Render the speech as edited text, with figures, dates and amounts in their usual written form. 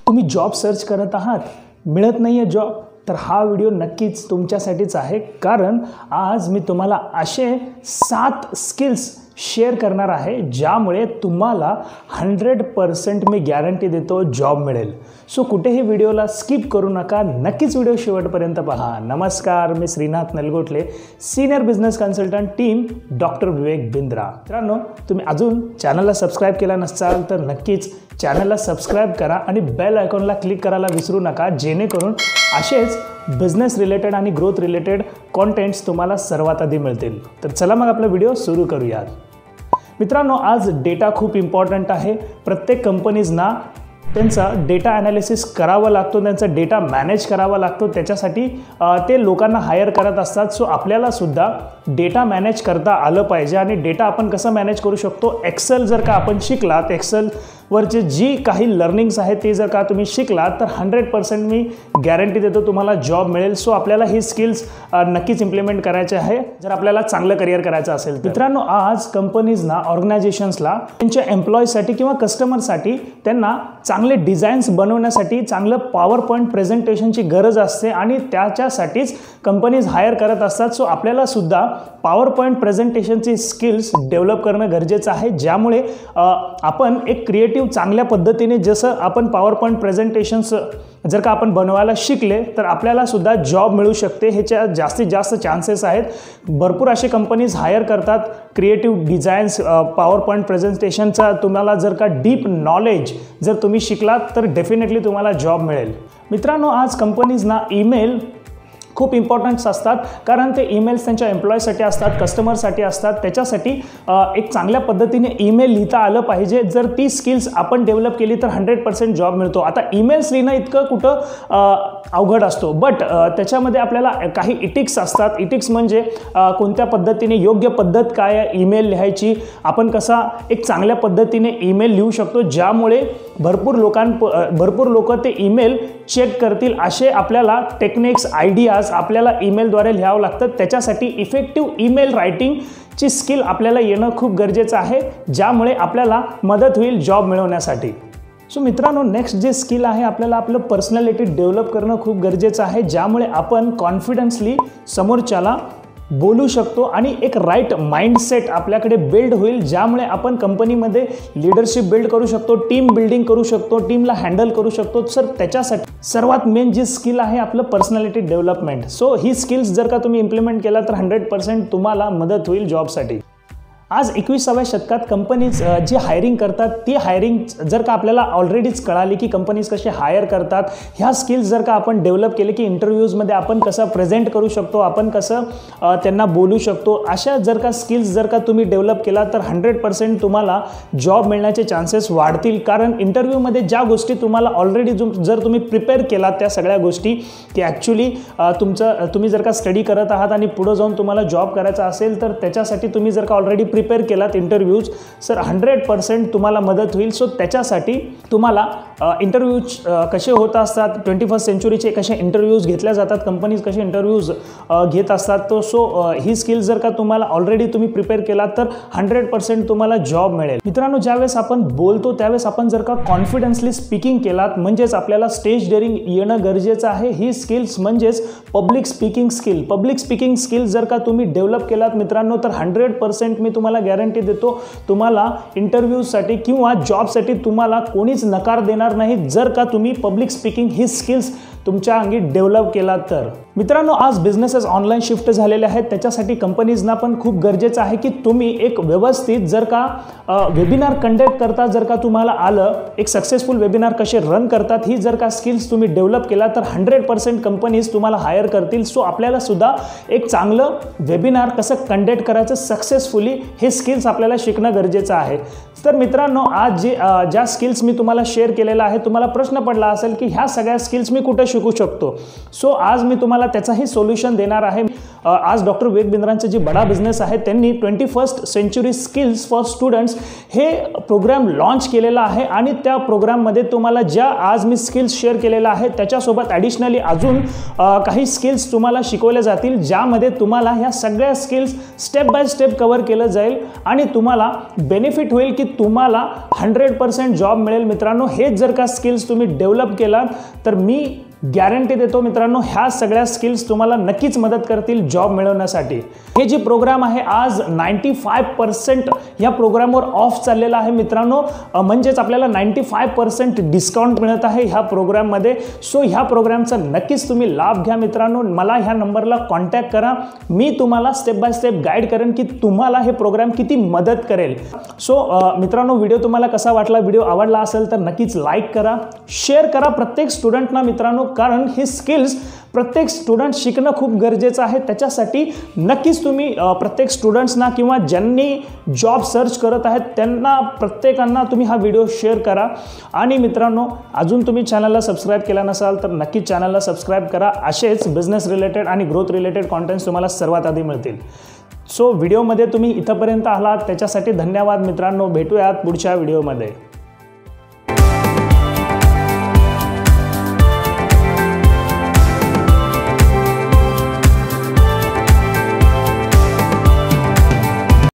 तुम्ही job search करत आहात, मिळत नाही आहे जॉब, तर हा व्हिडिओ नक्कीच तुमच्यासाठीच आहे। कारण आज मी तुम्हाला असे 7 स्किल्स शेअर करणार आहे ज्यामुळे तुम्हाला 100% मी गॅरंटी देतो जॉब मिळेल। सो कुठेही व्हिडिओला स्किप करू नका, नक्कीच व्हिडिओ शेवटपर्यंत पहा। नमस्कार, मी Shrinath Nalgotle, senior business consultant, team doctor Vivek Bindra. मित्रांनो, तुम्ही अजून चॅनलला सबस्क्राइब केला नसाल तर नक्कीच चॅनलला सबस्क्राइब करा आणि बेल आयकॉनला क्लिक करायला विसरू नका, जेणेकरून असेच बिझनेस रिलेटेड आणि ग्रोथ रिलेटेड कंटेंट्स तुम्हाला सर्वात आधी मिळतील। तर चला मग आपला व्हिडिओ सुरू करूयात। मित्रांनो, आज डेटा खूप इम्पॉर्टंट आहे। प्रत्येक कंपनीजना त्यांचा डेटा ॲनालिसिस करावा लागतो, त्यांचा डेटा मॅनेज करावा लागतो, त्याच्यासाठी ते लोकांना हायर करत असतात। सो आपल्याला सुद्धा डेटा मॅनेज करता आलं पाहिजे। आणि डेटा आपण कसं मॅनेज करू शकतो, एक्सेल जर का आपण शिकलात, एक्सेलवरचे जी काही लर्निंग्स आहेत ते जर का तुम्ही शिकलात तर 100% मी गॅरंटी देतो तुम्हाला जॉब मिळेल। सो आपल्याला ही स्किल्स नक्कीच इम्प्लिमेंट करायचे आहे जर आपल्याला चांगलं करिअर करायचं असेल। मित्रांनो, आज कंपनीजना, ऑर्गनायझेशन्सला त्यांच्या एम्प्लॉईसाठी किंवा कस्टमरसाठी त्यांना चांगले डिझाईन्स बनवण्यासाठी चांगलं पॉवर पॉईंट प्रेझेंटेशनची गरज असते आणि त्याच्यासाठीच कंपनीज हायर करत असतात। सो आपल्याला सुद्धा पॉवर पॉईंट प्रेझेंटेशनची स्किल्स डेव्हलप करणं गरजेचं आहे, ज्यामुळे आपण एक क्रिएटिव्ह चांगल्या पद्धतीने, जसं आपण पॉवर पॉईंट प्रेझेंटेशन्स जर का आपण बनवायला शिकले तर आपल्याला सुद्धा जॉब मिळू शकते। ह्याच्या जास्तीत जास्त चान्सेस आहेत। भरपूर असे कंपनीज हायर करतात क्रिएटिव्ह डिझाईन्स, पॉवर पॉईंट प्रेझेंटेशनचा तुम्हाला जर का डीप नॉलेज जर तुम्ही शिकलात तर डेफिनेटली तुम्हाला जॉब मिळेल। मित्रांनो, आज कंपनीजना ईमेल खूप इम्पॉर्टंट्स असतात, कारण ते ईमेल्स त्यांच्या एम्प्लॉईसाठी असतात, कस्टमरसाठी असतात। त्याच्यासाठी एक चांगल्या पद्धतीने ईमेल लिहिता आलं पाहिजे। जर ती स्किल्स आपण डेव्हलप केली तर 100% जॉब मिळतो। आता ईमेल्स लिहिणं इतकं कुठं अवघड असतो, बट त्याच्यामध्ये आपल्याला काही इटिक्स असतात। इटिक्स म्हणजे कोणत्या पद्धतीने, योग्य पद्धत काय आहे ईमेल लिहायची, आपण कसा एक चांगल्या पद्धतीने ईमेल लिहू शकतो ज्यामुळे भरपूर लोक ते ईमेल चेक करतील, असे आपल्याला टेक्निक्स, आयडियाज आपल्याला ईमेलद्वारे लिहावं लागतं। त्याच्यासाठी इफेक्टिव्ह ईमेल रायटिंगची स्किल आपल्याला येणं खूप गरजेचं आहे, ज्यामुळे आपल्याला मदत होईल जॉब मिळवण्यासाठी। सो मित्रांनो, नेक्स्ट जे स्किल आहे, आपल्याला आपलं पर्सनॅलिटी डेव्हलप करणं खूप गरजेचं आहे, ज्यामुळे आपण कॉन्फिडन्सली समोरच्याला बोलू शकतो आणि एक राईट माइंडसेट आपल्याकडे बिल्ड होईल, ज्यामुळे आपण कंपनीमध्ये लीडरशिप बिल्ड करू शकतो, टीम बिल्डिंग करू शकतो, टीमला हँडल करू शकतो। सर त्याच्यासाठी सर्वात मेन जी स्किल आहे आपलं पर्सनॅलिटी डेव्हलपमेंट। सो ही स्किल्स जर का तुम्ही इम्प्लिमेंट केला तर 100% तुम्हाला मदत होईल जॉबसाठी। आज 21व्या शतकात कंपनीज जी हायरिंग करतात, ती हायरिंग जर का आपल्याला ऑलरेडीच कळाली की कंपनीज कसे हायर करतात, ह्या स्किल्स जर का आपण डेव्हलप केले की इंटरव्ह्यूजमध्ये आपण कसं प्रेझेंट करू शकतो, आपण कसं त्यांना बोलू शकतो, अशा जर का स्किल्स जर का तुम्ही डेव्हलप केला तर 100% तुम्हाला जॉब मिळण्याचे चान्सेस वाढतील। कारण इंटरव्ह्यूमध्ये ज्या गोष्टी तुम्हाला ऑलरेडी जर तुम्ही प्रिपेअर केलात त्या सगळ्या गोष्टी, की ॲक्च्युली तुम्ही जर का स्टडी करत आहात आणि पुढे जाऊन तुम्हाला जॉब करायचा असेल तर त्याच्यासाठी तुम्ही जर का ऑलरेडी प्रिपेअर केलात इंटरव्ह्यूज, सर 100% तुम्हाला मदत होईल। सो त्याच्यासाठी तुम्हाला इंटरव्ह्यूज कसे होत असतात, 21st सेंचुरीचे कसे इंटरव्ह्यूज घेतल्या जातात, कंपनीज कसे इंटरव्ह्यूज घेत असतात, तो ही स्किल जर का तुम्हाला ऑलरेडी तुम्ही प्रिपेअर केलात तर 100% तुम्हाला जॉब मिळेल। मित्रांनो, ज्यावेळेस आपण बोलतो त्यावेळेस आपण जर का कॉन्फिडन्सली स्पीकिंग केलात, म्हणजेच आपल्याला स्टेज डेअरिंग येणं गरजेचं आहे। ही स्किल्स म्हणजेच public speaking skill. Public speaking skill जर का तुम्ही डेव्हलप केलात मित्रांनो तर 100% मी तुम्हाला गॅरंटी देतो तुम्हाला इंटरव्ह्यूसाठी किंवा जॉबसाठी तुम्हाला कोणीच नकार देणार नाही, जर का तुम्ही पब्लिक स्पीकिंग ही स्किल्स तुमच्या अंगी डेव्हलप केला तर। मित्रांनो, आज बिझनेसेस ऑनलाईन शिफ्ट झालेले आहेत, त्याच्यासाठी कंपनीजना पण खूप गरजेचं आहे की तुम्ही एक व्यवस्थित जर का वेबिनार कंडक्ट करता, जर का तुम्हाला आलं, एक सक्सेसफुल वेबिनार कसे रन करतात, ही जर का स्किल्स तुम्ही डेव्हलप केला तर 100% कंपनीज तुम्हाला हायर करतील। सो आपल्याला सुद्धा एक चांगलं वेबिनार कसं कंडक्ट करायचं सक्सेसफुली, हे स्किल्स आपल्याला शिकणं गरजेचं आहे। तर मित्रांनो, आज ज्या स्किल्स मी तुम्हाला शेअर केलेला आहे, तुम्हाला प्रश्न पडला असेल की ह्या सगळ्या स्किल्स मी कुठे शिकू शकतो। सो आज मी तुम्हाला त्याचाही सोल्युशन देणार आहे। आज डॉक्टर विवेक बिंद्रांचं जी बडा बिझनेस आहे त्यांनी 21st century skills for students हे प्रोग्राम लॉन्च केलेला आहे आणि त्या प्रोग्राममध्ये तुम्हाला ज्या आज मी स्किल्स शेअर केलेल्या आहेत त्याच्यासोबत ॲडिशनली अजून काही स्किल्स तुम्हाला शिकवल्या जातील, ज्यामध्ये तुम्हाला ह्या सगळ्या skills step by step cover केलं जाईल आणि तुम्हाला बेनिफिट होईल की तुम्हाला 100% जॉब मिळेल. मित्रांनो, हेच जर का स्किल्स तुम्ही डेव्हलप केला तर मी गॅरंटी देतो मित्रांनो, ह्या सगळ्या स्किल्स तुम्हाला नक्कीच मदत करतील जॉब मिळवण्यासाठी. हे जे प्रोग्राम आहे आज 95% या प्रोग्रामवर ऑफ चाललेला आहे मित्रांनो, म्हणजेच आपल्याला 95% डिस्काउंट मिळत आहे ह्या प्रोग्राममध्ये. सो ह्या प्रोग्रामचा नक्कीच तुम्ही लाभ घ्या मित्रांनो. मला ह्या नंबरला कॉन्टॅक्ट करा, मी तुम्हाला स्टेप बाय स्टेप गाईड करेन की तुम्हाला हे प्रोग्राम किती मदत करेल. सो मित्रांनो, व्हिडिओ तुम्हाला कसा वाटला? व्हिडिओ आवडला असेल तर नक्कीच लाईक करा, शेअर करा प्रत्येक स्टुडंटना मित्रांनो, कारण हे स्किल्स प्रत्येक स्टुडंट शिकणं खूप गरजेचं आहे. त्याच्यासाठी नक्कीच तुम्ही प्रत्येक स्टुडंट्सना किंवा ज्यांनी जॉब सर्च करत आहेत त्यांना प्रत्येकांना तुम्ही हा व्हिडिओ शेअर करा. आणि मित्रांनो, अजून तुम्ही चॅनलला सबस्क्राईब केला नसाल तर नक्कीच चॅनलला सबस्क्राईब करा. असेच बिझनेस रिलेटेड आणि ग्रोथ रिलेटेड कॉन्टेंट्स तुम्हाला सर्वात आधी मिळतील. सो व्हिडिओमध्ये तुम्ही इथंपर्यंत आलात त्याच्यासाठी धन्यवाद मित्रांनो. भेटूयात पुढच्या व्हिडिओमध्ये.